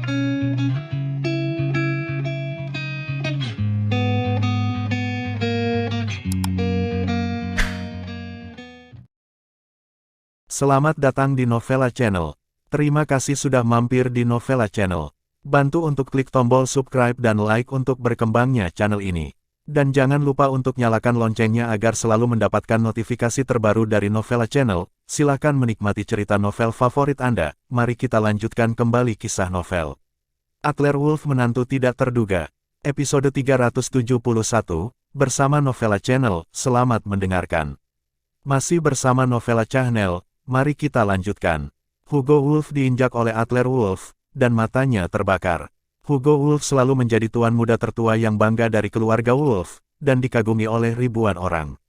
Selamat datang di Novella Channel. Terima kasih sudah mampir di Novella Channel. Bantu untuk klik tombol subscribe dan like untuk berkembangnya channel ini. Dan jangan lupa untuk nyalakan loncengnya agar selalu mendapatkan notifikasi terbaru dari Novella Channel. Silakan menikmati cerita novel favorit Anda. Mari kita lanjutkan kembali kisah novel Atlerwolf Menantu Tidak Terduga. Episode 371, bersama Novella Channel. Selamat mendengarkan. Masih bersama Novella Channel. Mari kita lanjutkan. Hugo Wolf diinjak oleh Atlerwolf, dan matanya terbakar. Hugo Wolf selalu menjadi tuan muda tertua yang bangga dari keluarga Wolf, dan dikagumi oleh ribuan orang.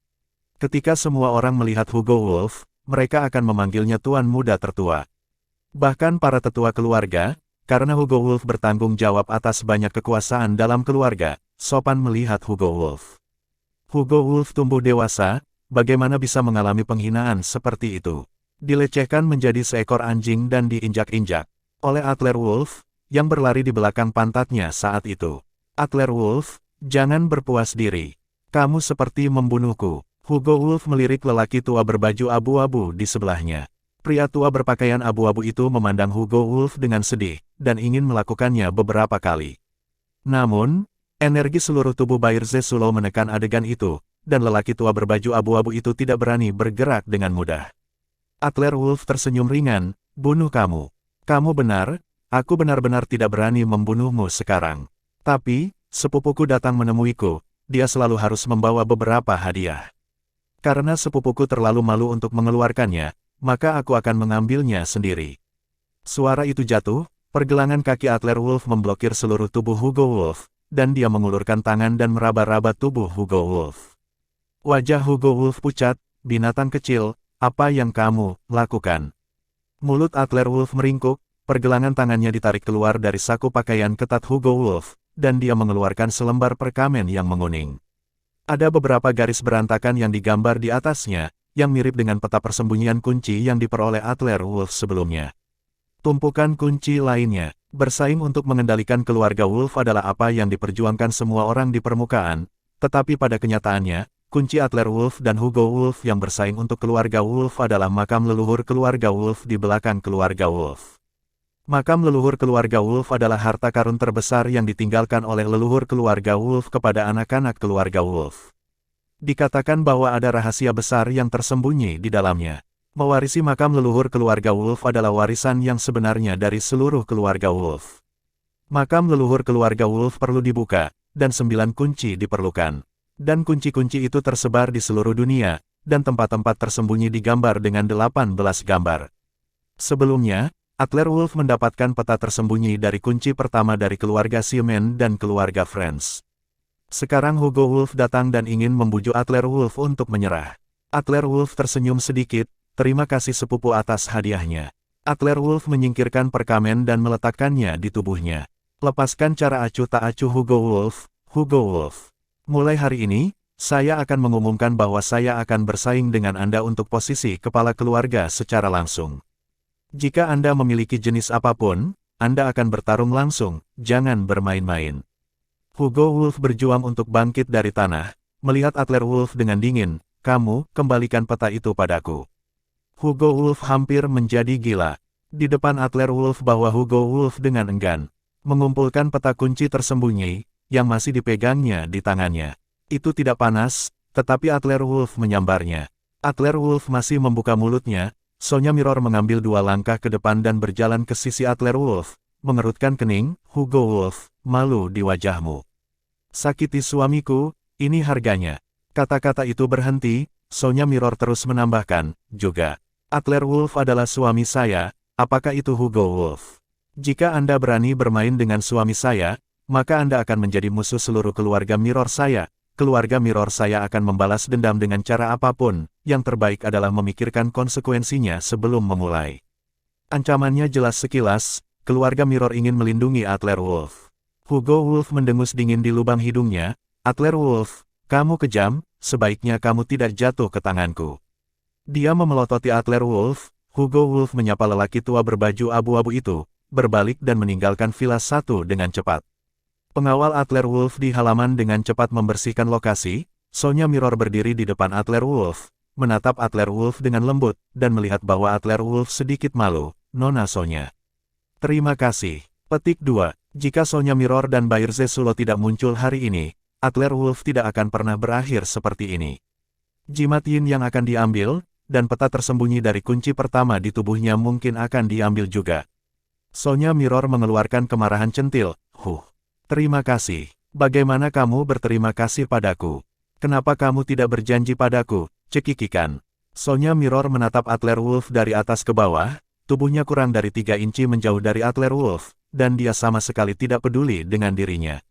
Ketika semua orang melihat Hugo Wolf, mereka akan memanggilnya tuan muda tertua. Bahkan para tetua keluarga, karena Hugo Wolf bertanggung jawab atas banyak kekuasaan dalam keluarga, sopan melihat Hugo Wolf. Hugo Wolf tumbuh dewasa, bagaimana bisa mengalami penghinaan seperti itu? Dilecehkan menjadi seekor anjing dan diinjak-injak oleh Atlerwolf, yang berlari di belakang pantatnya saat itu. Atlerwolf, jangan berpuas diri. Kamu seperti membunuhku. Hugo Wolf melirik lelaki tua berbaju abu-abu di sebelahnya. Pria tua berpakaian abu-abu itu memandang Hugo Wolf dengan sedih, dan ingin melakukannya beberapa kali. Namun, energi seluruh tubuh Bair Zesulo menekan adegan itu, dan lelaki tua berbaju abu-abu itu tidak berani bergerak dengan mudah. Atlerwolf tersenyum ringan, bunuh kamu. Kamu benar, aku benar-benar tidak berani membunuhmu sekarang. Tapi, sepupuku datang menemuiku, dia selalu harus membawa beberapa hadiah. Karena sepupuku terlalu malu untuk mengeluarkannya, maka aku akan mengambilnya sendiri. Suara itu jatuh, pergelangan kaki Atlerwolf memblokir seluruh tubuh Hugo Wolf, dan dia mengulurkan tangan dan meraba-raba tubuh Hugo Wolf. Wajah Hugo Wolf pucat, binatang kecil, apa yang kamu lakukan? Mulut Atlerwolf meringkuk, pergelangan tangannya ditarik keluar dari saku pakaian ketat Hugo Wolf, dan dia mengeluarkan selembar perkamen yang menguning. Ada beberapa garis berantakan yang digambar di atasnya, yang mirip dengan peta persembunyian kunci yang diperoleh Atlerwolf sebelumnya. Tumpukan kunci lainnya, bersaing untuk mengendalikan keluarga Wolf adalah apa yang diperjuangkan semua orang di permukaan, tetapi pada kenyataannya, kunci Atlerwolf dan Hugo Wolf yang bersaing untuk keluarga Wolf adalah makam leluhur keluarga Wolf di belakang keluarga Wolf. Makam leluhur keluarga Wolf adalah harta karun terbesar yang ditinggalkan oleh leluhur keluarga Wolf kepada anak-anak keluarga Wolf. Dikatakan bahwa ada rahasia besar yang tersembunyi di dalamnya. Mewarisi makam leluhur keluarga Wolf adalah warisan yang sebenarnya dari seluruh keluarga Wolf. Makam leluhur keluarga Wolf perlu dibuka, dan 9 kunci diperlukan. Dan kunci-kunci itu tersebar di seluruh dunia, dan tempat-tempat tersembunyi digambar dengan 18 gambar. Sebelumnya, Atlerwolf mendapatkan peta tersembunyi dari kunci pertama dari keluarga Siemen dan keluarga Friends. Sekarang Hugo Wolf datang dan ingin membujuk Atlerwolf untuk menyerah. Atlerwolf tersenyum sedikit, terima kasih sepupu atas hadiahnya. Atlerwolf menyingkirkan perkamen dan meletakkannya di tubuhnya. Lepaskan cara acuh tak acuh Hugo Wolf, Hugo Wolf. Mulai hari ini, saya akan mengumumkan bahwa saya akan bersaing dengan Anda untuk posisi kepala keluarga secara langsung. Jika Anda memiliki jenis apapun, Anda akan bertarung langsung, jangan bermain-main. Hugo Wolf berjuang untuk bangkit dari tanah, melihat Atlerwolf dengan dingin, kamu, kembalikan peta itu padaku. Hugo Wolf hampir menjadi gila. Di depan Atlerwolf bahwa Hugo Wolf dengan enggan mengumpulkan peta kunci tersembunyi, yang masih dipegangnya di tangannya. Itu tidak panas, tetapi Atlerwolf menyambarnya. Atlerwolf masih membuka mulutnya, Sonya Mirror mengambil 2 langkah ke depan dan berjalan ke sisi Atlerwolf, mengerutkan kening, Hugo Wolf, malu di wajahmu. Sakiti suamiku, ini harganya. Kata-kata itu berhenti, Sonya Mirror terus menambahkan, juga. Atlerwolf adalah suami saya, apakah itu Hugo Wolf? Jika Anda berani bermain dengan suami saya, maka Anda akan menjadi musuh seluruh keluarga Mirror saya. Keluarga Mirror saya akan membalas dendam dengan cara apapun, yang terbaik adalah memikirkan konsekuensinya sebelum memulai. Ancamannya jelas sekilas, keluarga Mirror ingin melindungi Atlerwolf. Hugo Wolf mendengus dingin di lubang hidungnya, Atlerwolf, kamu kejam, sebaiknya kamu tidak jatuh ke tanganku. Dia memelototi Atlerwolf, Hugo Wolf menyapa lelaki tua berbaju abu-abu itu, berbalik dan meninggalkan Villa 1 dengan cepat. Pengawal Adler Wolf di halaman dengan cepat membersihkan lokasi. Sonya Mirror berdiri di depan Adler Wolf, menatap Adler Wolf dengan lembut, dan melihat bahwa Adler Wolf sedikit malu. Nona Sonya. Terima kasih. Petik 2. Jika Sonya Mirror dan Bairze Sulo tidak muncul hari ini, Adler Wolf tidak akan pernah berakhir seperti ini. Jimat Yin yang akan diambil, dan peta tersembunyi dari kunci pertama di tubuhnya mungkin akan diambil juga. Sonya Mirror mengeluarkan kemarahan centil. Terima kasih. Bagaimana kamu berterima kasih padaku? Kenapa kamu tidak berjanji padaku? Cekikikan. Sonya Mirror menatap Adler Wolf dari atas ke bawah, tubuhnya kurang dari 3 inci menjauh dari Adler Wolf, dan dia sama sekali tidak peduli dengan dirinya.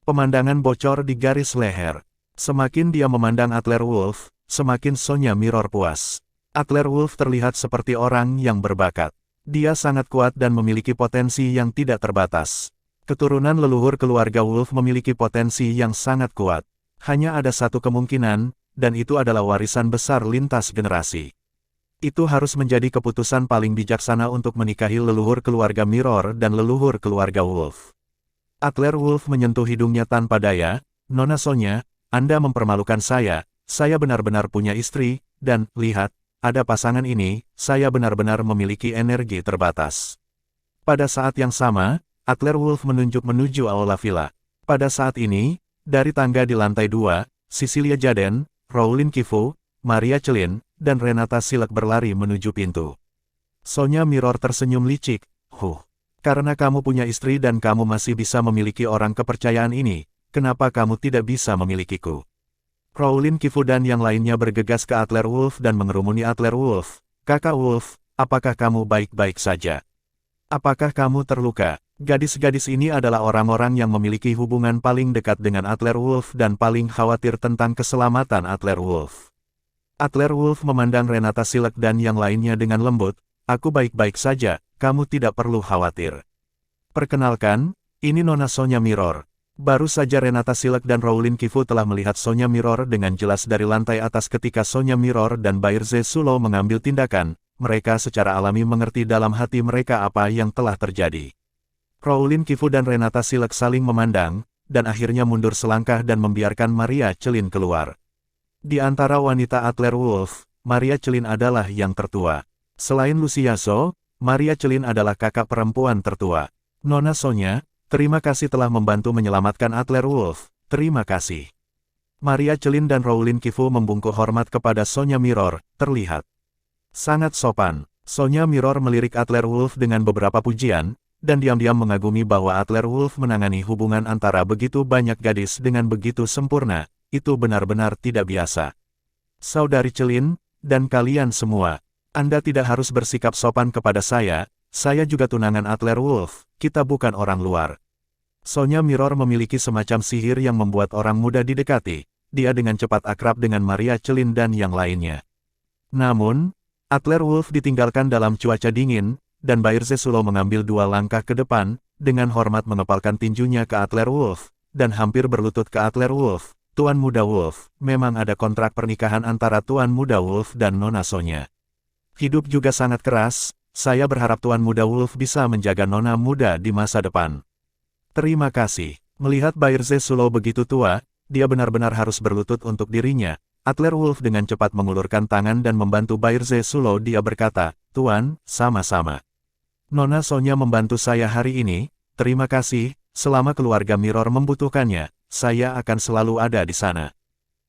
Pemandangan bocor di garis leher. Semakin dia memandang Adler Wolf, semakin Sonya Mirror puas. Adler Wolf terlihat seperti orang yang berbakat. Dia sangat kuat dan memiliki potensi yang tidak terbatas. Keturunan leluhur keluarga Wolf memiliki potensi yang sangat kuat. Hanya ada satu kemungkinan, dan itu adalah warisan besar lintas generasi. Itu harus menjadi keputusan paling bijaksana untuk menikahi leluhur keluarga Mirror dan leluhur keluarga Wolf. Adler Wolf menyentuh hidungnya tanpa daya. Nona Sonya, Anda mempermalukan saya benar-benar punya istri, dan, lihat, ada pasangan ini, saya benar-benar memiliki energi terbatas. Pada saat yang sama, Adler Wolf menunjuk menuju aula villa. Pada saat ini, dari tangga di lantai 2, Cecilia Jaden, Rowling Kifu, Maria Celin, dan Renata Silek berlari menuju pintu. Sonya Mirror tersenyum licik. Karena kamu punya istri dan kamu masih bisa memiliki orang kepercayaan ini, kenapa kamu tidak bisa memilikiku? Rowling Kifu dan yang lainnya bergegas ke Adler Wolf dan mengerumuni Adler Wolf. Kakak Wolf, apakah kamu baik-baik saja? Apakah kamu terluka? Gadis-gadis ini adalah orang-orang yang memiliki hubungan paling dekat dengan Adler Wolf dan paling khawatir tentang keselamatan Adler Wolf. Adler Wolf memandang Renata Silek dan yang lainnya dengan lembut. Aku baik-baik saja, kamu tidak perlu khawatir. Perkenalkan, ini Nona Sonya Mirror. Baru saja Renata Silek dan Rowling Kifu telah melihat Sonya Mirror dengan jelas dari lantai atas ketika Sonya Mirror dan Bairze Sulo mengambil tindakan. Mereka secara alami mengerti dalam hati mereka apa yang telah terjadi. Rowling Kifu dan Renata Silek saling memandang, dan akhirnya mundur selangkah dan membiarkan Maria Celin keluar. Di antara wanita Adler Wolf, Maria Celin adalah yang tertua. Selain Luciaso, Maria Celin adalah kakak perempuan tertua. Nona Sonya, terima kasih telah membantu menyelamatkan Adler Wolf. Terima kasih. Maria Celin dan Rowling Kifu membungkuk hormat kepada Sonya Mirror, terlihat sangat sopan. Sonya Mirror melirik Adler Wolf dengan beberapa pujian, dan diam-diam mengagumi bahwa Adler Wolf menangani hubungan antara begitu banyak gadis dengan begitu sempurna. Itu benar-benar tidak biasa. Saudari Celin, dan kalian semua, Anda tidak harus bersikap sopan kepada saya juga tunangan Adler Wolf, kita bukan orang luar. Sonya Mirror memiliki semacam sihir yang membuat orang mudah didekati. Dia dengan cepat akrab dengan Maria Celin dan yang lainnya. Namun, Adler Wolf ditinggalkan dalam cuaca dingin, dan Bairze Sulo mengambil 2 langkah ke depan, dengan hormat mengepalkan tinjunya ke Adler Wolf, dan hampir berlutut ke Adler Wolf. Tuan Muda Wolf, memang ada kontrak pernikahan antara Tuan Muda Wolf dan Nona Sonya. Hidup juga sangat keras, saya berharap Tuan Muda Wolf bisa menjaga Nona Muda di masa depan. Terima kasih. Melihat Bairze Sulo begitu tua, dia benar-benar harus berlutut untuk dirinya. Adler Wolf dengan cepat mengulurkan tangan dan membantu Bairze Sulo. Dia berkata, Tuan, sama-sama. Nona Sonya membantu saya hari ini, terima kasih, selama keluarga Mirror membutuhkannya, saya akan selalu ada di sana.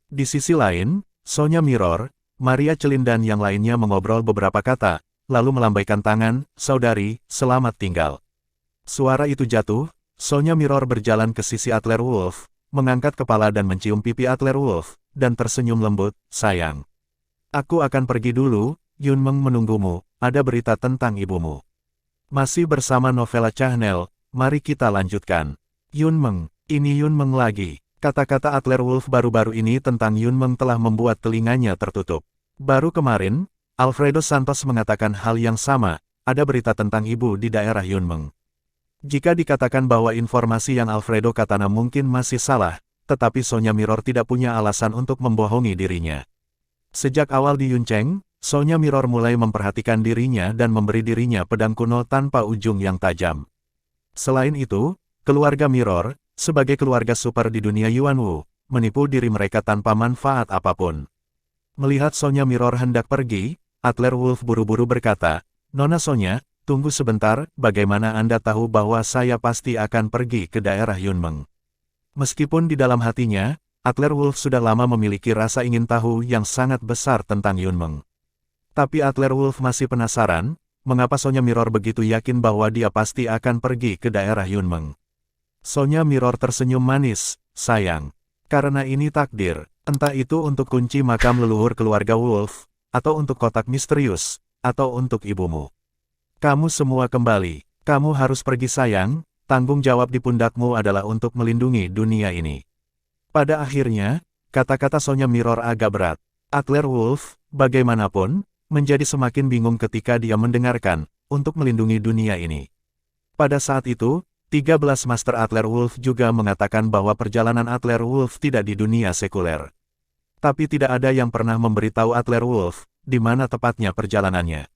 Di sisi lain, Sonya Mirror, Maria Celin dan yang lainnya mengobrol beberapa kata, lalu melambaikan tangan, saudari, selamat tinggal. Suara itu jatuh, Sonya Mirror berjalan ke sisi Adler Wolf, mengangkat kepala dan mencium pipi Adler Wolf, dan tersenyum lembut, sayang. Aku akan pergi dulu, Yunmeng menunggumu, ada berita tentang ibumu. Masih bersama Novella Channel, mari kita lanjutkan. Yunmeng, ini Yunmeng lagi. Kata-kata Adler Wolf baru-baru ini tentang Yunmeng telah membuat telinganya tertutup. Baru kemarin, Alfredo Santos mengatakan hal yang sama, ada berita tentang ibu di daerah Yunmeng. Jika dikatakan bahwa informasi yang Alfredo katakan mungkin masih salah, tetapi Sonya Mirror tidak punya alasan untuk membohongi dirinya. Sejak awal di Yuncheng, Sonya Mirror mulai memperhatikan dirinya dan memberi dirinya pedang kuno tanpa ujung yang tajam. Selain itu, keluarga Mirror, sebagai keluarga super di dunia Yuanwu, menipu diri mereka tanpa manfaat apapun. Melihat Sonya Mirror hendak pergi, Adler Wolf buru-buru berkata, "Nona Sonya, tunggu sebentar, bagaimana Anda tahu bahwa saya pasti akan pergi ke daerah Yunmeng?" Meskipun di dalam hatinya, Adler Wolf sudah lama memiliki rasa ingin tahu yang sangat besar tentang Yunmeng. Tapi Adler Wolf masih penasaran, mengapa Sonya Mirror begitu yakin bahwa dia pasti akan pergi ke daerah Yunmeng. Sonya Mirror tersenyum manis, "Sayang. Karena ini takdir, entah itu untuk kunci makam leluhur keluarga Wolf, atau untuk kotak misterius, atau untuk ibumu. Kamu semua kembali, kamu harus pergi sayang, tanggung jawab di pundakmu adalah untuk melindungi dunia ini." Pada akhirnya, kata-kata Sonya Mirror agak berat. Adler Wolf, bagaimanapun, menjadi semakin bingung ketika dia mendengarkan, untuk melindungi dunia ini. Pada saat itu, 13 Master Adler Wolf juga mengatakan bahwa perjalanan Adler Wolf tidak di dunia sekuler. Tapi tidak ada yang pernah memberitahu Adler Wolf, di mana tepatnya perjalanannya.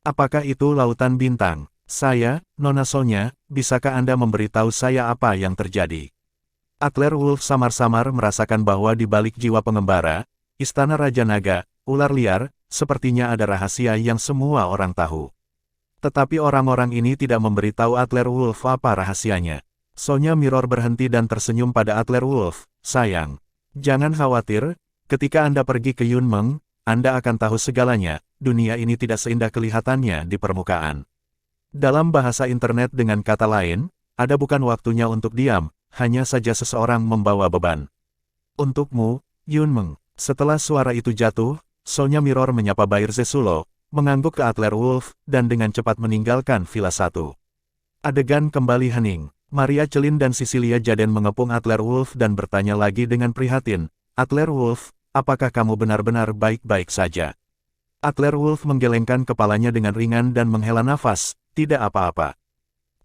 Apakah itu lautan bintang? Saya, Nona Sonya, bisakah Anda memberitahu saya apa yang terjadi? Adler Wolf samar-samar merasakan bahwa di balik jiwa pengembara, Istana Raja Naga, ular liar, sepertinya ada rahasia yang semua orang tahu. Tetapi orang-orang ini tidak memberitahu Adler Wolf apa rahasianya. Sonya Mirror berhenti dan tersenyum pada Adler Wolf, "Sayang, jangan khawatir, ketika Anda pergi ke Yunmeng, Anda akan tahu segalanya, dunia ini tidak seindah kelihatannya di permukaan." Dalam bahasa internet dengan kata lain, ada bukan waktunya untuk diam, hanya saja seseorang membawa beban. "Untukmu, Yunmeng." Setelah suara itu jatuh, Sonya Mirror menyapa Bair Zesulo, mengangguk ke Adler Wolf, dan dengan cepat meninggalkan Villa 1. Adegan kembali hening. Maria Celin dan Cecilia Jaden mengepung Adler Wolf dan bertanya lagi dengan prihatin, "Adler Wolf, apakah kamu benar-benar baik-baik saja?" Adler Wolf menggelengkan kepalanya dengan ringan dan menghela nafas, "Tidak apa-apa."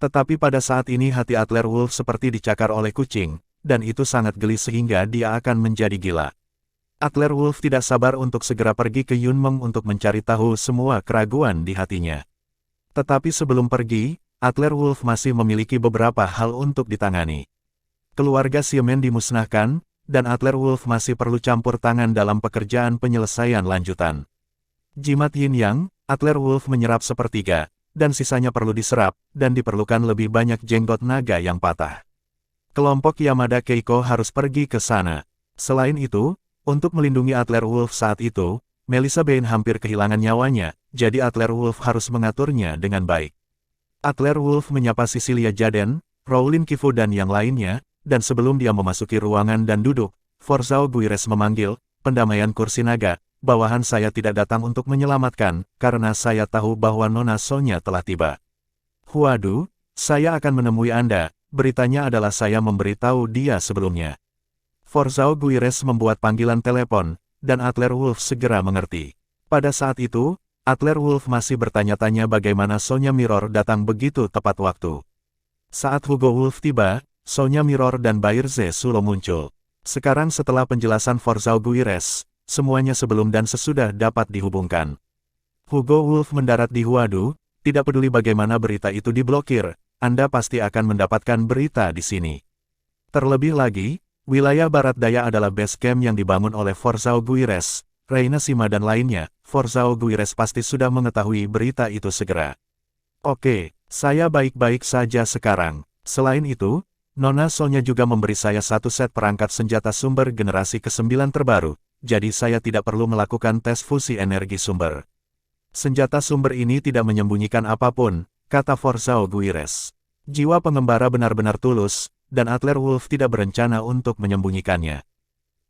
Tetapi pada saat ini hati Adler Wolf seperti dicakar oleh kucing, dan itu sangat geli sehingga dia akan menjadi gila. Adler Wolf tidak sabar untuk segera pergi ke Yunmeng untuk mencari tahu semua keraguan di hatinya. Tetapi sebelum pergi, Adler Wolf masih memiliki beberapa hal untuk ditangani. Keluarga Xiamen dimusnahkan, dan Adler Wolf masih perlu campur tangan dalam pekerjaan penyelesaian lanjutan. Jimat Yin Yang, Adler Wolf menyerap sepertiga, dan sisanya perlu diserap, dan diperlukan lebih banyak jenggot naga yang patah. Kelompok Yamada Keiko harus pergi ke sana. Selain itu, untuk melindungi Adler Wolf saat itu, Melissa Bain hampir kehilangan nyawanya, jadi Adler Wolf harus mengaturnya dengan baik. Adler Wolf menyapa Cecilia Jaden, Rowlin Kifu dan yang lainnya, dan sebelum dia memasuki ruangan dan duduk, Forzao Guires memanggil, "Pendamaian kursi naga, bawahan saya tidak datang untuk menyelamatkan, karena saya tahu bahwa Nona Sonya telah tiba." "Waduh, saya akan menemui Anda," beritanya adalah saya memberitahu dia sebelumnya. Forzao Guires membuat panggilan telepon, dan Adler Wolf segera mengerti. Pada saat itu, Adler Wolf masih bertanya-tanya bagaimana Sonya Mirror datang begitu tepat waktu. Saat Hugo Wolf tiba, Sonya Mirror dan Bair Zesulo muncul. Sekarang setelah penjelasan Forzao Guires, semuanya sebelum dan sesudah dapat dihubungkan. Hugo Wolf mendarat di Huadu, "Tidak peduli bagaimana berita itu diblokir, Anda pasti akan mendapatkan berita di sini." Terlebih lagi, wilayah barat daya adalah base camp yang dibangun oleh Forzao Guires, Reina Sima dan lainnya. Forzao Guires pasti sudah mengetahui berita itu segera. "Oke, saya baik-baik saja sekarang. Selain itu, Nona Sonya juga memberi saya satu set perangkat senjata sumber generasi ke-9 terbaru, jadi saya tidak perlu melakukan tes fusi energi sumber. Senjata sumber ini tidak menyembunyikan apapun," kata Forzao Guires. Jiwa pengembara benar-benar tulus, dan Adler Wolf tidak berencana untuk menyembunyikannya.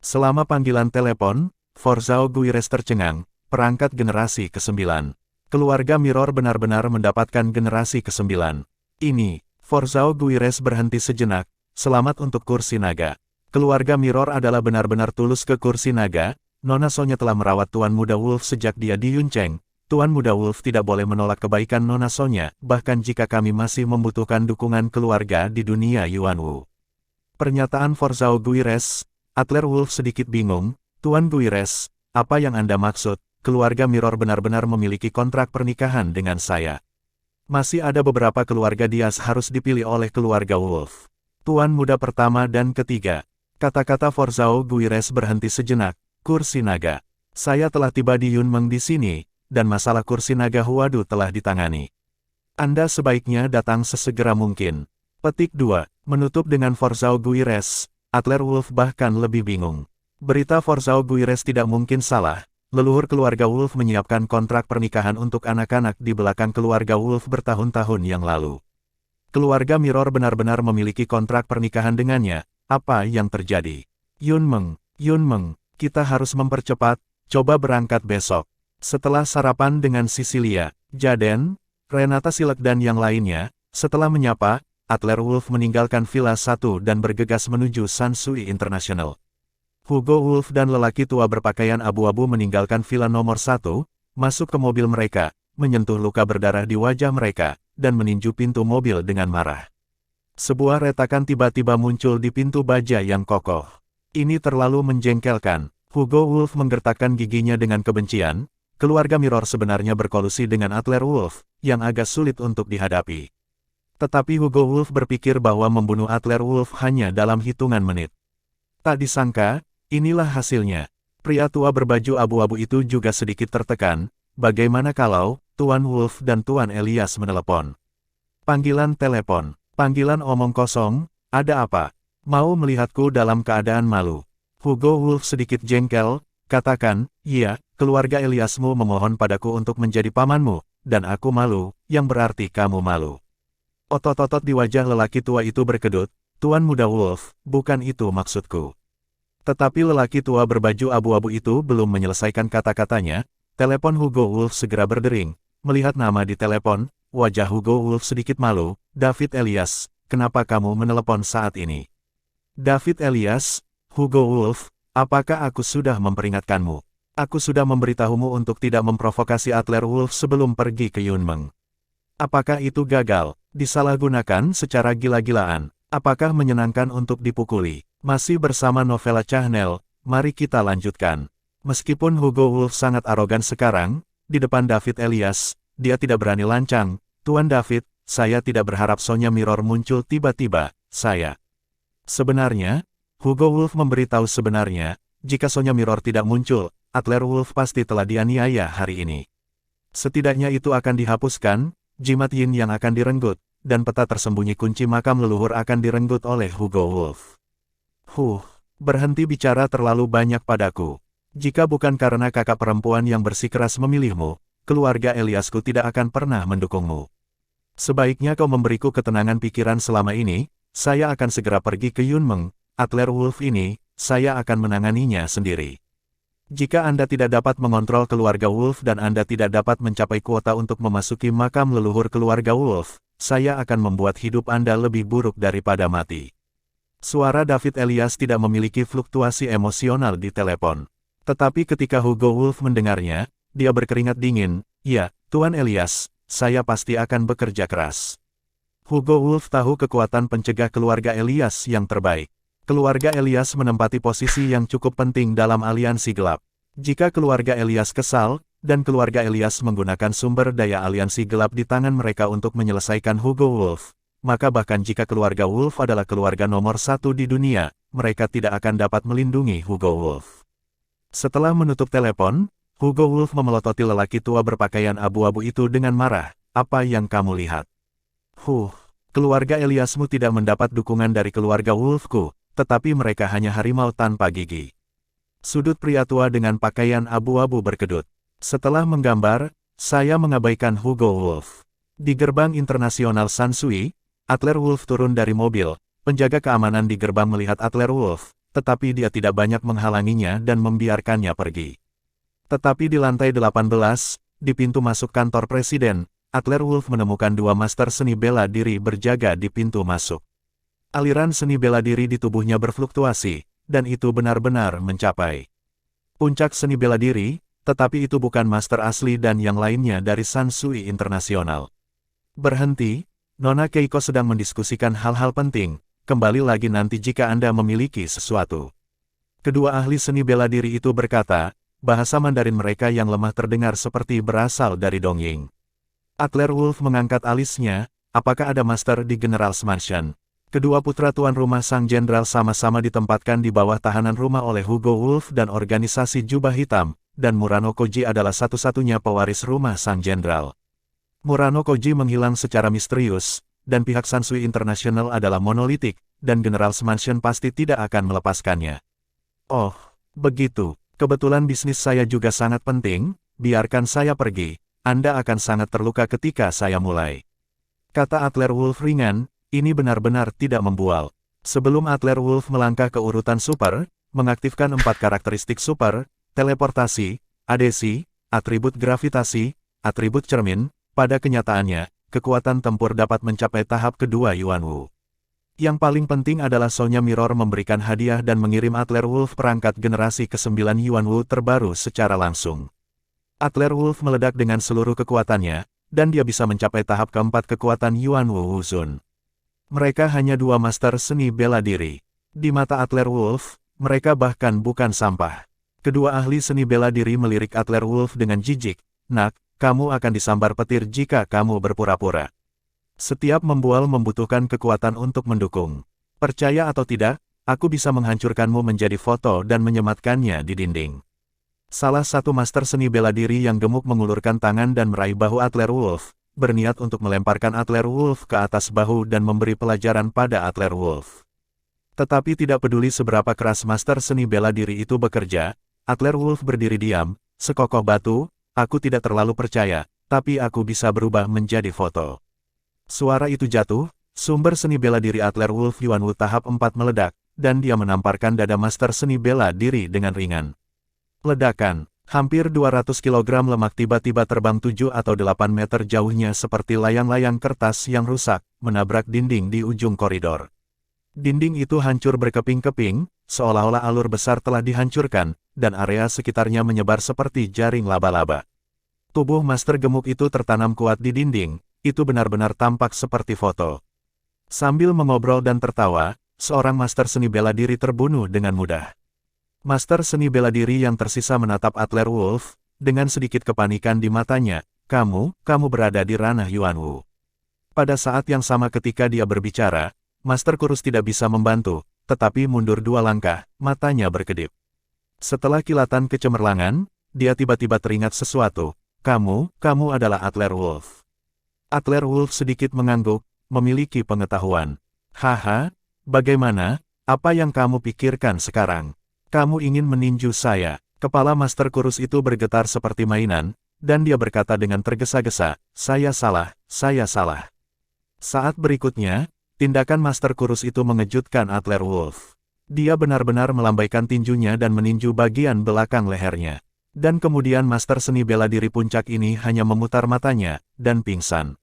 Selama panggilan telepon, Forzao Guires tercengang, perangkat generasi ke-9. Keluarga Mirror benar-benar mendapatkan generasi ke-9. Ini, Forzao Guires berhenti sejenak, "Selamat untuk kursi naga. Keluarga Mirror adalah benar-benar tulus ke kursi naga. Nona Sonya telah merawat Tuan Muda Wolf sejak dia di Yuncheng. Tuan Muda Wolf tidak boleh menolak kebaikan Nona Sonya, bahkan jika kami masih membutuhkan dukungan keluarga di dunia Yuanwu." Pernyataan Forzao Guires, Adler Wolf sedikit bingung, "Tuan Guires, apa yang Anda maksud?" keluarga Mirror benar-benar memiliki kontrak pernikahan dengan saya. Masih ada beberapa keluarga Diaz harus dipilih oleh keluarga Wolf. Tuan muda pertama dan ketiga. Kata-kata Forzao Guires berhenti sejenak. Kursi naga. Saya telah tiba di Yunmeng di sini, dan masalah kursi naga Huadu telah ditangani. Anda sebaiknya datang sesegera mungkin. Petik 2. Menutup dengan Forzao Guires, Adler Wolf bahkan lebih bingung. Berita Forzao Guires tidak mungkin salah. Leluhur keluarga Wolf menyiapkan kontrak pernikahan untuk anak-anak di belakang keluarga Wolf bertahun-tahun yang lalu. Keluarga Mirror benar-benar memiliki kontrak pernikahan dengannya. Apa yang terjadi? Yunmeng, kita harus mempercepat, coba berangkat besok. Setelah sarapan dengan Cecilia, Jaden, Renata Silek dan yang lainnya, setelah menyapa, Adler Wolf meninggalkan Villa 1 dan bergegas menuju Sansui International. Hugo Wolf dan lelaki tua berpakaian abu-abu meninggalkan villa nomor 1, masuk ke mobil mereka, menyentuh luka berdarah di wajah mereka, dan meninju pintu mobil dengan marah. Sebuah retakan tiba-tiba muncul di pintu baja yang kokoh. Ini terlalu menjengkelkan. Hugo Wolf menggertakkan giginya dengan kebencian. Keluarga Mirror sebenarnya berkolusi dengan Adler Wolf, yang agak sulit untuk dihadapi. Tetapi Hugo Wolf berpikir bahwa membunuh Adler Wolf hanya dalam hitungan menit. Tak disangka, inilah hasilnya. Pria tua berbaju abu-abu itu juga sedikit tertekan. Bagaimana kalau Tuan Wolf dan Tuan Elias menelepon? Panggilan telepon. Panggilan omong kosong. Ada apa? Mau melihatku dalam keadaan malu? Hugo Wolf sedikit jengkel. Katakan, iya, keluarga Eliasmu memohon padaku untuk menjadi pamanmu, dan aku malu, yang berarti kamu malu. Otot-otot di wajah lelaki tua itu berkedut. Tuan muda Wolf, bukan itu maksudku. Tetapi lelaki tua berbaju abu-abu itu belum menyelesaikan kata-katanya, telepon Hugo Wolf segera berdering. Melihat nama di telepon, wajah Hugo Wolf sedikit malu. David Elias, kenapa kamu menelepon saat ini? David Elias, Hugo Wolf, apakah aku sudah memperingatkanmu? Aku sudah memberitahumu untuk tidak memprovokasi Adler Wolf sebelum pergi ke Yunmeng. Apakah itu gagal? Disalahgunakan secara gila-gilaan? Apakah menyenangkan untuk dipukuli? Masih bersama Novella Channel, mari kita lanjutkan. Meskipun Hugo Wolf sangat arogan sekarang, di depan David Elias, dia tidak berani lancang. Tuan David, saya tidak berharap Sonya Mirror muncul tiba-tiba, saya. Sebenarnya, Hugo Wolf memberitahu sebenarnya, jika Sonya Mirror tidak muncul, Adler Wolf pasti telah dianiaya hari ini. Setidaknya itu akan dihapuskan, jimat yin yang akan direnggut, dan peta tersembunyi kunci makam leluhur akan direnggut oleh Hugo Wolf. Berhenti bicara terlalu banyak padaku. Jika bukan karena kakak perempuan yang bersikeras memilihmu, keluarga Eliasku tidak akan pernah mendukungmu. Sebaiknya kau memberiku ketenangan pikiran selama ini, saya akan segera pergi ke Yunmeng. Adler Wolf ini, saya akan menanganinya sendiri. Jika Anda tidak dapat mengontrol keluarga Wolf dan Anda tidak dapat mencapai kuota untuk memasuki makam leluhur keluarga Wolf, saya akan membuat hidup Anda lebih buruk daripada mati. Suara David Elias tidak memiliki fluktuasi emosional di telepon. Tetapi ketika Hugo Wolf mendengarnya, dia berkeringat dingin. Ya, Tuan Elias, saya pasti akan bekerja keras. Hugo Wolf tahu kekuatan pencegah keluarga Elias yang terbaik. Keluarga Elias menempati posisi yang cukup penting dalam aliansi gelap. Jika keluarga Elias kesal, dan keluarga Elias menggunakan sumber daya aliansi gelap di tangan mereka untuk menyelesaikan Hugo Wolf, maka bahkan jika keluarga Wolf adalah keluarga nomor 1 di dunia, mereka tidak akan dapat melindungi Hugo Wolf. Setelah menutup telepon, Hugo Wolf memelototi lelaki tua berpakaian abu-abu itu dengan marah. Apa yang kamu lihat? Keluarga Eliasmu tidak mendapat dukungan dari keluarga Wolfku, tetapi mereka hanya harimau tanpa gigi. Sudut pria tua dengan pakaian abu-abu berkedut. Setelah menggambar, saya mengabaikan Hugo Wolf. Di gerbang internasional Sansui, Adler Wolf turun dari mobil. Penjaga keamanan di gerbang melihat Adler Wolf, tetapi dia tidak banyak menghalanginya dan membiarkannya pergi. Tetapi di lantai 18, di pintu masuk kantor presiden, Adler Wolf menemukan dua master seni bela diri berjaga di pintu masuk. Aliran seni bela diri di tubuhnya berfluktuasi, dan itu benar-benar mencapai puncak seni bela diri, tetapi itu bukan master asli dan yang lainnya dari Sansui Internasional. Berhenti, Nona Keiko sedang mendiskusikan hal-hal penting, kembali lagi nanti jika Anda memiliki sesuatu. Kedua ahli seni bela diri itu berkata, bahasa Mandarin mereka yang lemah terdengar seperti berasal dari Dongying. Adler Wolf mengangkat alisnya, apakah ada master di General's Mansion? Kedua putra tuan rumah sang jenderal sama-sama ditempatkan di bawah tahanan rumah oleh Hugo Wolf dan organisasi Jubah Hitam, dan Murano Koji adalah satu-satunya pewaris rumah sang jenderal. Murano Koji menghilang secara misterius, dan pihak Sansui International adalah monolitik, dan General's Mansion pasti tidak akan melepaskannya. Oh, begitu. Kebetulan bisnis saya juga sangat penting, biarkan saya pergi. Anda akan sangat terluka ketika saya mulai. Kata Adler Wolf ringan, ini benar-benar tidak membual. Sebelum Adler Wolf melangkah ke urutan super, mengaktifkan 4 karakteristik super, teleportasi, adesi, atribut gravitasi, atribut cermin, pada kenyataannya, kekuatan tempur dapat mencapai tahap kedua Yuanwu. Yang paling penting adalah Sonya Mirror memberikan hadiah dan mengirim Adler Wolf perangkat generasi ke-9 Yuanwu terbaru secara langsung. Adler Wolf meledak dengan seluruh kekuatannya, dan dia bisa mencapai tahap keempat kekuatan Yuanwu Wuzun. Mereka hanya 2 master seni bela diri. Di mata Adler Wolf, mereka bahkan bukan sampah. Kedua ahli seni bela diri melirik Adler Wolf dengan jijik. Nak, kamu akan disambar petir jika kamu berpura-pura. Setiap membual membutuhkan kekuatan untuk mendukung. Percaya atau tidak, aku bisa menghancurkanmu menjadi foto dan menyematkannya di dinding. Salah satu master seni bela diri yang gemuk mengulurkan tangan dan meraih bahu Adler Wolf, berniat untuk melemparkan Adler Wolf ke atas bahu dan memberi pelajaran pada Adler Wolf. Tetapi tidak peduli seberapa keras master seni bela diri itu bekerja, Adler Wolf berdiri diam, sekokoh batu. Aku tidak terlalu percaya, tapi aku bisa berubah menjadi foto. Suara itu jatuh, sumber seni bela diri Adler Wolf Yuanwu tahap 4 meledak, dan dia menamparkan dada master seni bela diri dengan ringan. Ledakan. Hampir 200 kg lemak tiba-tiba terbang 7 atau 8 meter jauhnya seperti layang-layang kertas yang rusak, menabrak dinding di ujung koridor. Dinding itu hancur berkeping-keping, seolah-olah alur besar telah dihancurkan, dan area sekitarnya menyebar seperti jaring laba-laba. Tubuh master gemuk itu tertanam kuat di dinding, itu benar-benar tampak seperti foto. Sambil mengobrol dan tertawa, seorang master seni bela diri terbunuh dengan mudah. Master seni bela diri yang tersisa menatap Adler Wolf, dengan sedikit kepanikan di matanya, kamu berada di ranah Yuanwu. Pada saat yang sama ketika dia berbicara, Master Kurus tidak bisa membantu, tetapi mundur 2 langkah, matanya berkedip. Setelah kilatan kecemerlangan, dia tiba-tiba teringat sesuatu, kamu adalah Adler Wolf. Adler Wolf sedikit mengangguk, memiliki pengetahuan. Haha, bagaimana, apa yang kamu pikirkan sekarang? Kamu ingin meninju saya. Kepala Master Kurus itu bergetar seperti mainan, dan dia berkata dengan tergesa-gesa, saya salah. Saat berikutnya, tindakan Master Kurus itu mengejutkan Adler Wolf. Dia benar-benar melambaikan tinjunya dan meninju bagian belakang lehernya. Dan kemudian Master Seni Bela Diri puncak ini hanya memutar matanya, dan pingsan.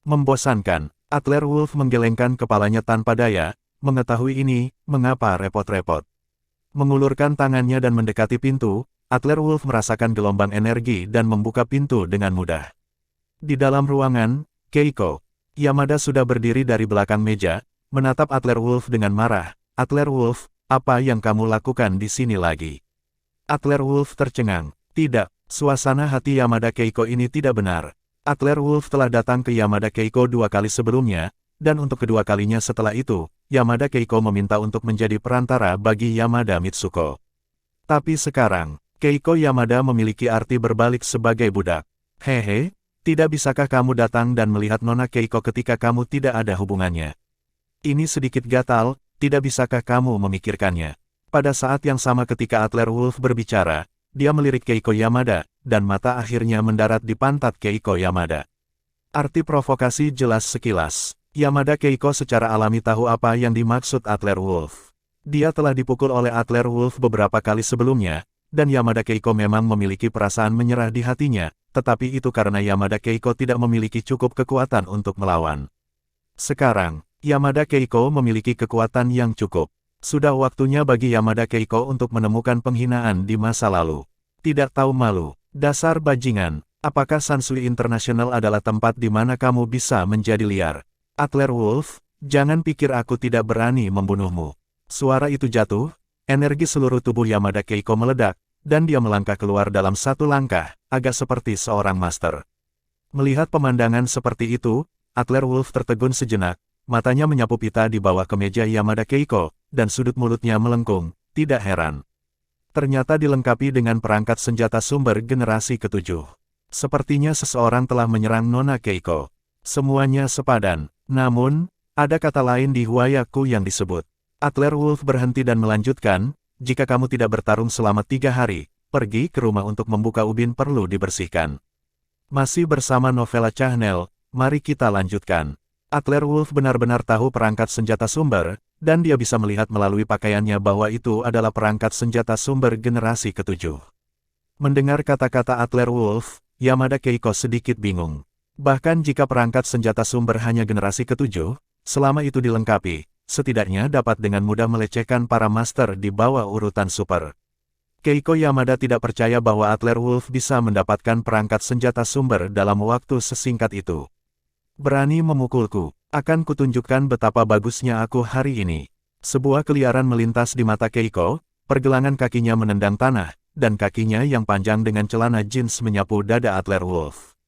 Membosankan, Adler Wolf menggelengkan kepalanya tanpa daya, mengetahui ini, mengapa repot-repot. Mengulurkan tangannya dan mendekati pintu, Adler Wolf merasakan gelombang energi dan membuka pintu dengan mudah. Di dalam ruangan, Keiko Yamada sudah berdiri dari belakang meja, menatap Adler Wolf dengan marah. Adler Wolf, apa yang kamu lakukan di sini lagi? Adler Wolf tercengang. Tidak, suasana hati Yamada Keiko ini tidak benar. Adler Wolf telah datang ke Yamada Keiko 2 kali sebelumnya, dan untuk kedua kalinya setelah itu, Yamada Keiko meminta untuk menjadi perantara bagi Yamada Mitsuko. Tapi sekarang, Keiko Yamada memiliki arti berbalik sebagai budak. Hehe, tidak bisakah kamu datang dan melihat Nona Keiko ketika kamu tidak ada hubungannya? Ini sedikit gatal, tidak bisakah kamu memikirkannya? Pada saat yang sama ketika Adler Wolf berbicara, dia melirik Keiko Yamada, dan mata akhirnya mendarat di pantat Keiko Yamada. Arti provokasi jelas sekilas. Yamada Keiko secara alami tahu apa yang dimaksud Adler Wolf. Dia telah dipukul oleh Adler Wolf beberapa kali sebelumnya, dan Yamada Keiko memang memiliki perasaan menyerah di hatinya, tetapi itu karena Yamada Keiko tidak memiliki cukup kekuatan untuk melawan. Sekarang, Yamada Keiko memiliki kekuatan yang cukup. Sudah waktunya bagi Yamada Keiko untuk menemukan penghinaan di masa lalu. Tidak tahu malu, dasar bajingan, apakah Sansui International adalah tempat di mana kamu bisa menjadi liar? Adler Wolf, jangan pikir aku tidak berani membunuhmu. Suara itu jatuh, energi seluruh tubuh Yamada Keiko meledak, dan dia melangkah keluar dalam satu langkah, agak seperti seorang master. Melihat pemandangan seperti itu, Adler Wolf tertegun sejenak, matanya menyapu pita di bawah kemeja Yamada Keiko, dan sudut mulutnya melengkung, tidak heran. Ternyata dilengkapi dengan perangkat senjata sumber generasi ke-7. Sepertinya seseorang telah menyerang Nona Keiko. Semuanya sepadan, namun, ada kata lain di Huayaku yang disebut. Adler Wolf berhenti dan melanjutkan, jika kamu tidak bertarung selama 3 hari, pergi ke rumah untuk membuka ubin perlu dibersihkan. Masih bersama Novella Channel, mari kita lanjutkan. Adler Wolf benar-benar tahu perangkat senjata sumber, dan dia bisa melihat melalui pakaiannya bahwa itu adalah perangkat senjata sumber generasi ke-7. Mendengar kata-kata Adler Wolf, Yamada Keiko sedikit bingung. Bahkan jika perangkat senjata sumber hanya generasi ke-7, selama itu dilengkapi, setidaknya dapat dengan mudah melecehkan para master di bawah urutan super. Keiko Yamada tidak percaya bahwa Adler Wolf bisa mendapatkan perangkat senjata sumber dalam waktu sesingkat itu. Berani memukulku, akan kutunjukkan betapa bagusnya aku hari ini. Sebuah keliaran melintas di mata Keiko, pergelangan kakinya menendang tanah, dan kakinya yang panjang dengan celana jeans menyapu dada Adler Wolf.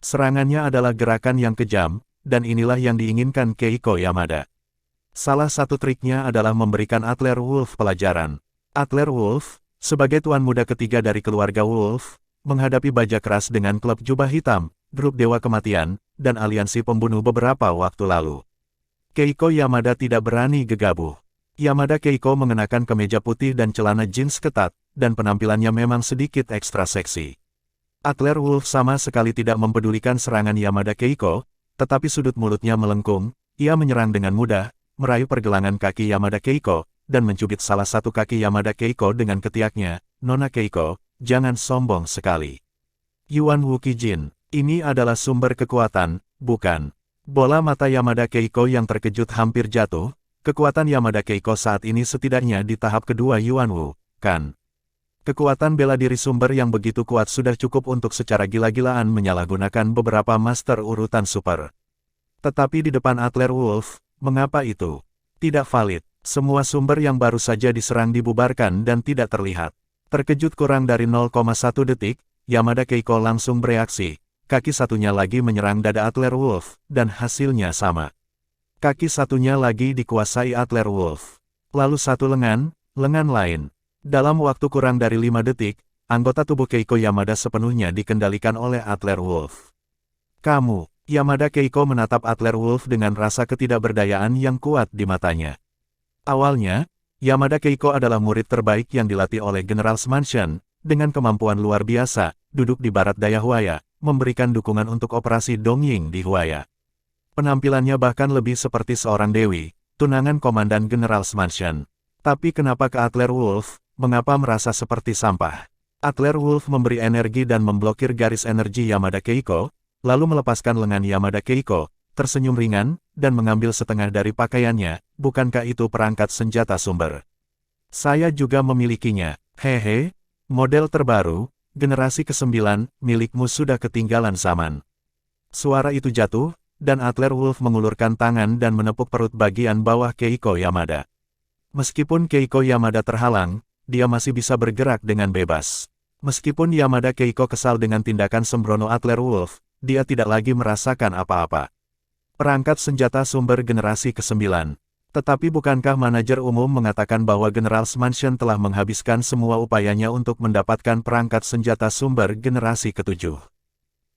Serangannya adalah gerakan yang kejam, dan inilah yang diinginkan Keiko Yamada. Salah satu triknya adalah memberikan Adler Wolf pelajaran. Adler Wolf, sebagai tuan muda ketiga dari keluarga Wolf, menghadapi baja keras dengan klub jubah hitam, grup Dewa Kematian, dan aliansi pembunuh beberapa waktu lalu. Keiko Yamada tidak berani gegabah. Yamada Keiko mengenakan kemeja putih dan celana jeans ketat, dan penampilannya memang sedikit ekstra seksi. Adler Wolf sama sekali tidak mempedulikan serangan Yamada Keiko, tetapi sudut mulutnya melengkung, ia menyerang dengan mudah, meraih pergelangan kaki Yamada Keiko, dan mencubit salah satu kaki Yamada Keiko dengan ketiaknya. Nona Keiko, jangan sombong sekali. Yuan Wukijin, ini adalah sumber kekuatan, bukan? Bola mata Yamada Keiko yang terkejut hampir jatuh. Kekuatan Yamada Keiko saat ini setidaknya di tahap kedua Yuan Wu, kan? Kekuatan bela diri sumber yang begitu kuat sudah cukup untuk secara gila-gilaan menyalahgunakan beberapa master urutan super. Tetapi di depan Adler Wolf, mengapa itu? Tidak valid. Semua sumber yang baru saja diserang dibubarkan dan tidak terlihat. Terkejut kurang dari 0,1 detik, Yamada Keiko langsung bereaksi. Kaki satunya lagi menyerang dada Adler Wolf, dan hasilnya sama. Kaki satunya lagi dikuasai Adler Wolf. Lalu satu lengan lain. Dalam waktu kurang dari 5 detik, anggota tubuh Keiko Yamada sepenuhnya dikendalikan oleh Adler Wolf. Kamu, Yamada Keiko menatap Adler Wolf dengan rasa ketidakberdayaan yang kuat di matanya. Awalnya, Yamada Keiko adalah murid terbaik yang dilatih oleh General Mansion, dengan kemampuan luar biasa, duduk di barat daya Huaya, memberikan dukungan untuk operasi Dongying di Huaya. Penampilannya bahkan lebih seperti seorang dewi, tunangan Komandan General Mansion. Tapi kenapa ke Adler Wolf, mengapa merasa seperti sampah? Adler Wolf memberi energi dan memblokir garis energi Yamada Keiko, lalu melepaskan lengan Yamada Keiko, tersenyum ringan, dan mengambil setengah dari pakaiannya. Bukankah itu perangkat senjata sumber? Saya juga memilikinya. Hehe, model terbaru, generasi ke-9, milikmu sudah ketinggalan zaman. Suara itu jatuh, dan Adler Wolf mengulurkan tangan dan menepuk perut bagian bawah Keiko Yamada. Meskipun Keiko Yamada terhalang, dia masih bisa bergerak dengan bebas. Meskipun Yamada Keiko kesal dengan tindakan sembrono Adler Wolf, dia tidak lagi merasakan apa-apa. Perangkat senjata sumber generasi ke-9. Tetapi bukankah manajer umum mengatakan bahwa General Mansion telah menghabiskan semua upayanya untuk mendapatkan perangkat senjata sumber generasi ke-7?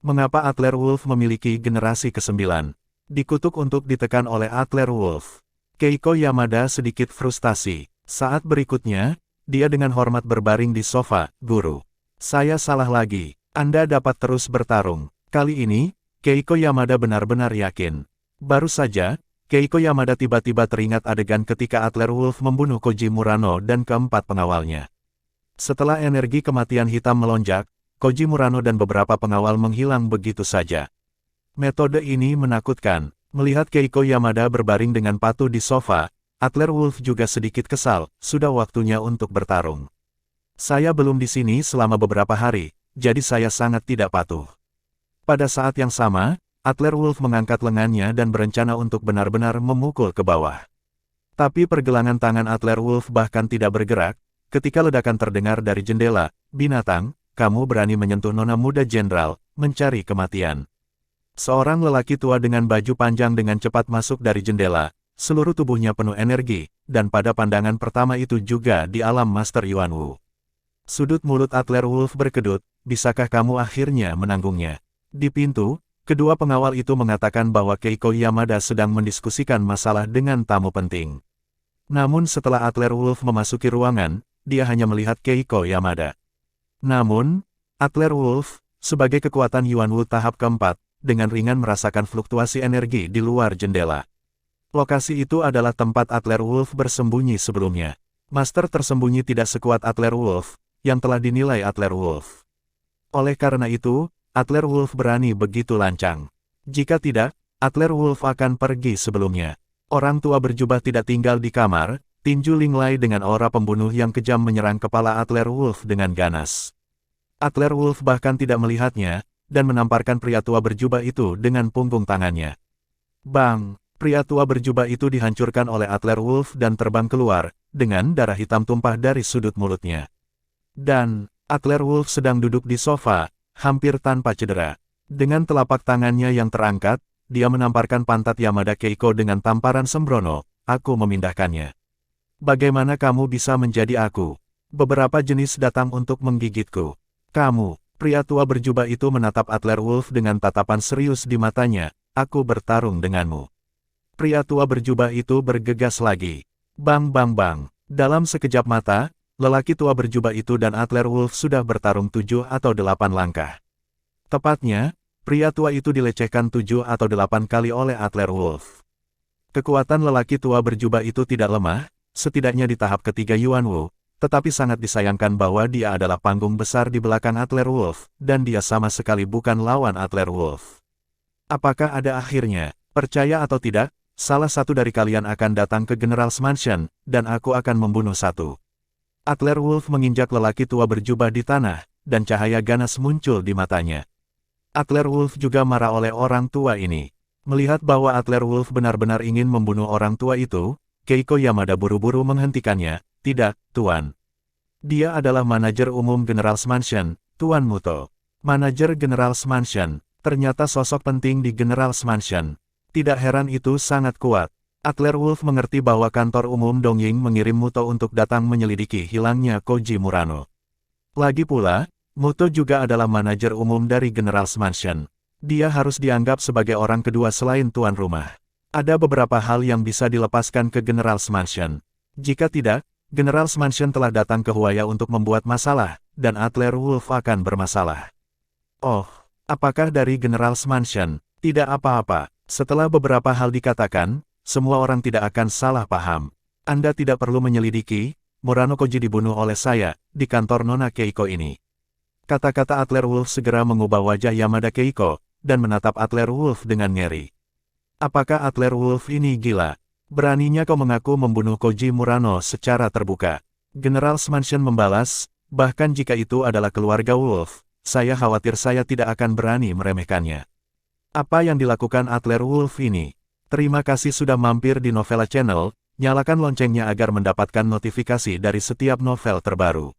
Mengapa Adler Wolf memiliki generasi ke-9? Dikutuk untuk ditekan oleh Adler Wolf. Keiko Yamada sedikit frustasi. Saat berikutnya, dia dengan hormat berbaring di sofa. Guru, saya salah lagi. Anda dapat terus bertarung. Kali ini, Keiko Yamada benar-benar yakin. Baru saja, Keiko Yamada tiba-tiba teringat adegan ketika Adler Wolf membunuh Koji Murano dan keempat pengawalnya. Setelah energi kematian hitam melonjak, Koji Murano dan beberapa pengawal menghilang begitu saja. Metode ini menakutkan. Melihat Keiko Yamada berbaring dengan patuh di sofa, Adler Wolf juga sedikit kesal. Sudah waktunya untuk bertarung. Saya belum di sini selama beberapa hari, jadi saya sangat tidak patuh. Pada saat yang sama, Adler Wolf mengangkat lengannya dan berencana untuk benar-benar memukul ke bawah. Tapi pergelangan tangan Adler Wolf bahkan tidak bergerak, ketika ledakan terdengar dari jendela, binatang, kamu berani menyentuh nona muda jenderal, mencari kematian. Seorang lelaki tua dengan baju panjang dengan cepat masuk dari jendela, seluruh tubuhnya penuh energi, dan pada pandangan pertama itu juga di alam Master Yuan Wu. Sudut mulut Adler Wolf berkedut, bisakah kamu akhirnya menanggungnya? Di pintu, kedua pengawal itu mengatakan bahwa Keiko Yamada sedang mendiskusikan masalah dengan tamu penting. Namun setelah Adler Wolf memasuki ruangan, dia hanya melihat Keiko Yamada. Namun, Adler Wolf, sebagai kekuatan Yuan Wu tahap keempat, dengan ringan merasakan fluktuasi energi di luar jendela. Lokasi itu adalah tempat Adler Wolf bersembunyi sebelumnya. Master tersembunyi tidak sekuat Adler Wolf, yang telah dinilai Adler Wolf. Oleh karena itu, Adler Wolf berani begitu lancang. Jika tidak, Adler Wolf akan pergi sebelumnya. Orang tua berjubah tidak tinggal di kamar, tinju Linglai dengan aura pembunuh yang kejam menyerang kepala Adler Wolf dengan ganas. Adler Wolf bahkan tidak melihatnya, dan menamparkan pria tua berjubah itu dengan punggung tangannya. Bang! Pria tua berjubah itu dihancurkan oleh Adler Wolf dan terbang keluar, dengan darah hitam tumpah dari sudut mulutnya. Dan, Adler Wolf sedang duduk di sofa, hampir tanpa cedera. Dengan telapak tangannya yang terangkat, dia menamparkan pantat Yamada Keiko dengan tamparan sembrono, aku memindahkannya. Bagaimana kamu bisa menjadi aku? Beberapa jenis datang untuk menggigitku. Kamu! Pria tua berjubah itu menatap Adler Wolf dengan tatapan serius di matanya, aku bertarung denganmu. Pria tua berjubah itu bergegas lagi. Bang bang bang. Dalam sekejap mata, lelaki tua berjubah itu dan Adler Wolf sudah bertarung 7 atau 8 langkah. Tepatnya, pria tua itu dilecehkan 7 atau 8 kali oleh Adler Wolf. Kekuatan lelaki tua berjubah itu tidak lemah, setidaknya di tahap ketiga Yuan Wu, tetapi sangat disayangkan bahwa dia adalah panggung besar di belakang Adler Wolf, dan dia sama sekali bukan lawan Adler Wolf. Apakah ada akhirnya? Percaya atau tidak, salah satu dari kalian akan datang ke General's Mansion, dan aku akan membunuh satu. Adler Wolf menginjak lelaki tua berjubah di tanah, dan cahaya ganas muncul di matanya. Adler Wolf juga marah oleh orang tua ini. Melihat bahwa Adler Wolf benar-benar ingin membunuh orang tua itu, Keiko Yamada buru-buru menghentikannya. Tidak, Tuan. Dia adalah manajer umum General's Mansion, Tuan Muto. Manajer General's Mansion, ternyata sosok penting di General's Mansion. Tidak heran itu sangat kuat. Adler Wolf mengerti bahwa kantor umum Dongying mengirim Muto untuk datang menyelidiki hilangnya Koji Murano. Lagi pula, Muto juga adalah manajer umum dari General's Mansion. Dia harus dianggap sebagai orang kedua selain tuan rumah. Ada beberapa hal yang bisa dilepaskan ke General's Mansion. Jika tidak, General's Mansion telah datang ke Huaya untuk membuat masalah, dan Adler Wolf akan bermasalah. Oh, apakah dari General's Mansion? Tidak apa-apa. Setelah beberapa hal dikatakan, semua orang tidak akan salah paham. Anda tidak perlu menyelidiki, Murano Koji dibunuh oleh saya, di kantor Nona Keiko ini. Kata-kata Adler Wolf segera mengubah wajah Yamada Keiko, dan menatap Adler Wolf dengan ngeri. Apakah Adler Wolf ini gila? Beraninya kau mengaku membunuh Koji Murano secara terbuka. General's Mansion membalas, bahkan jika itu adalah keluarga Wolf, saya khawatir saya tidak akan berani meremehkannya. Apa yang dilakukan Adler Wolf ini? Terima kasih sudah mampir di Novella Channel, nyalakan loncengnya agar mendapatkan notifikasi dari setiap novel terbaru.